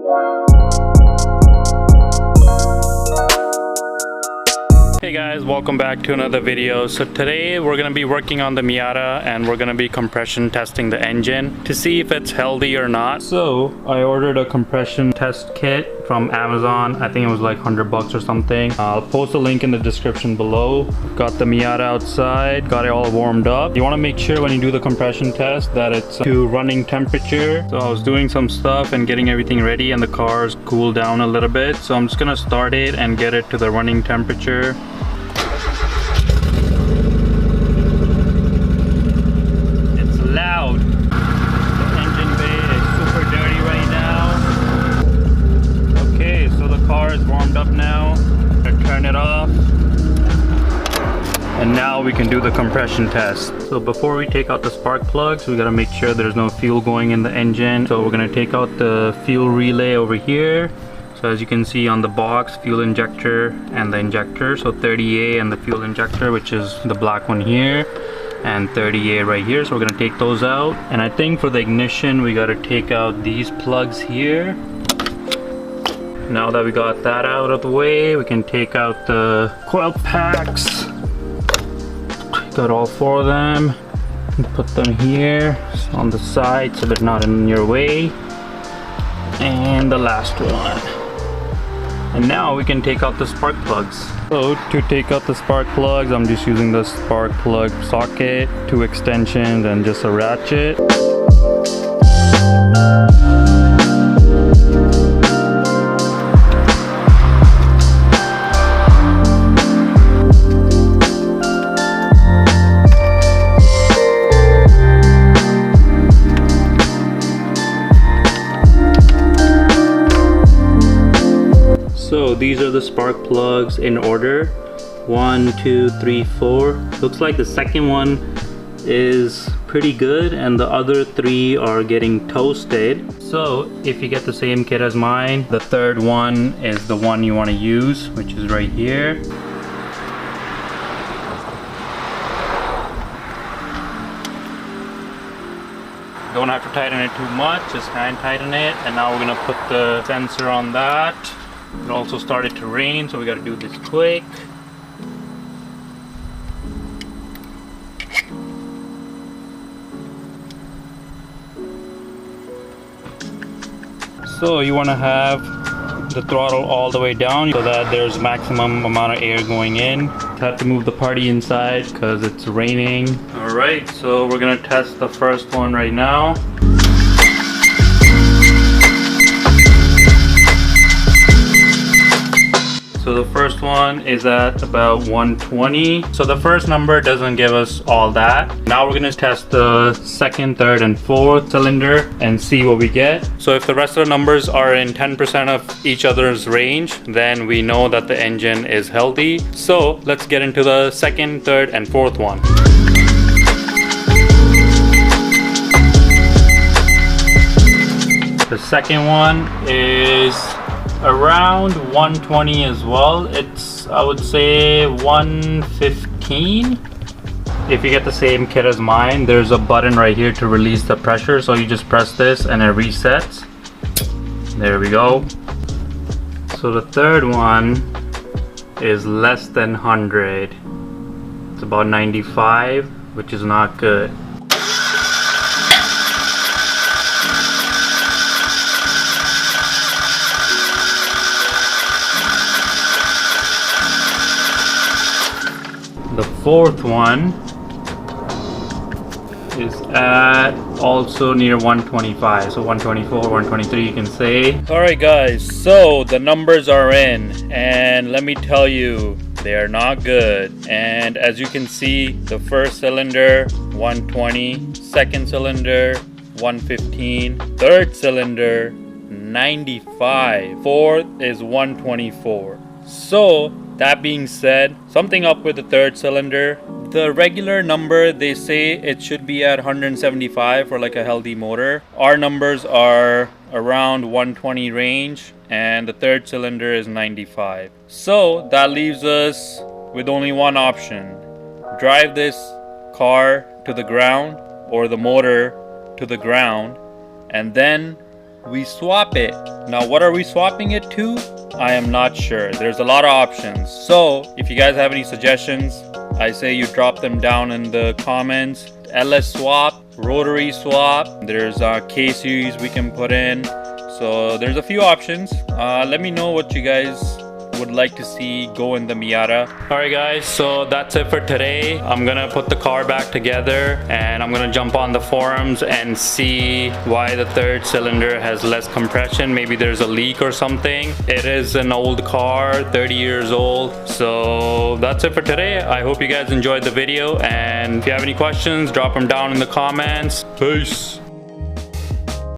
Hey guys, welcome back to another video. So today we're going to be working on the Miata and we're going to be compression testing the engine to see if it's healthy or not. So I ordered a compression test kit from Amazon. I think it was like $100 or something. I'll post a link in the description below. Got the Miata outside, got it all warmed up. You want to make sure when you do the compression test that it's to running temperature. So I was doing some stuff and getting everything ready and the car's cooled down a little bit. So I'm just going to start it and get it to the running temperature. Up now, I turn it off, and now we can do the compression test. So before we take out the spark plugs, we gotta make sure there's no fuel going in the engine. So we're gonna take out the fuel relay over here. So as you can see on the box, fuel injector and the injector. So 30A and the fuel injector, which is the black one here, and 30A right here. So we're gonna take those out. And I think for the ignition, we gotta take out these plugs here. Now that we got that out of the way, we can take out the coil packs. Got all four of them. Put them here on the side so they're not in your way. And the last one. And now we can take out the spark plugs. So to take out the spark plugs, I'm just using the spark plug socket, 2 extensions and just a ratchet. So these are the spark plugs in order. 1, 2, 3, 4. Looks like the second one is pretty good and the other 3 are getting toasted. So if you get the same kit as mine, the third one is the one you want to use, which is right here. Don't have to tighten it too much, just hand tighten it. And now we're gonna put the sensor on that. It also started to rain, so we gotta do this quick. So you want to have the throttle all the way down so that there's maximum amount of air going in. Have to move the party inside because it's raining. Alright, so we're gonna test the first one right now. So the first one is at about 120. So the first number doesn't give us all that. Now we're gonna test the second, third, and fourth cylinder and see what we get. So if the rest of the numbers are in 10% of each other's range, then we know that the engine is healthy. So let's get into the second, third, and fourth one. The second one is around 120 as well. It's, I would say, 115. If you get the same kit as mine, there's a button right here to release the pressure, so you just press this and it resets. There we go. So the third one is less than 100. It's about 95, which is not good. The fourth one is at also near 125, so 124, 123 you can say. Alright guys, so the numbers are in and let me tell you, they are not good. And as you can see, the first cylinder 120, second cylinder 115, third cylinder 95, fourth is 124. So that being said, something up with the third cylinder. The regular number, they say it should be at 175 for like a healthy motor. Our numbers are around 120 range and the third cylinder is 95. So that leaves us with only one option. Drive this car to the ground or the motor to the ground and then we swap it. Now what are we swapping it to? I am not sure. There's a lot of options. So if you guys have any suggestions, I say you drop them down in the comments. LS swap, rotary swap, there's K series we can put in. So there's a few options. Let me know what you guys would like to see go in the Miata. Alright guys, so that's it for today. I'm gonna put the car back together and I'm gonna jump on the forums and see why the third cylinder has less compression. Maybe there's a leak or something. It is an old car, 30 years old. So that's it for today. I hope you guys enjoyed the video, and if you have any questions, drop them down in the comments. Peace.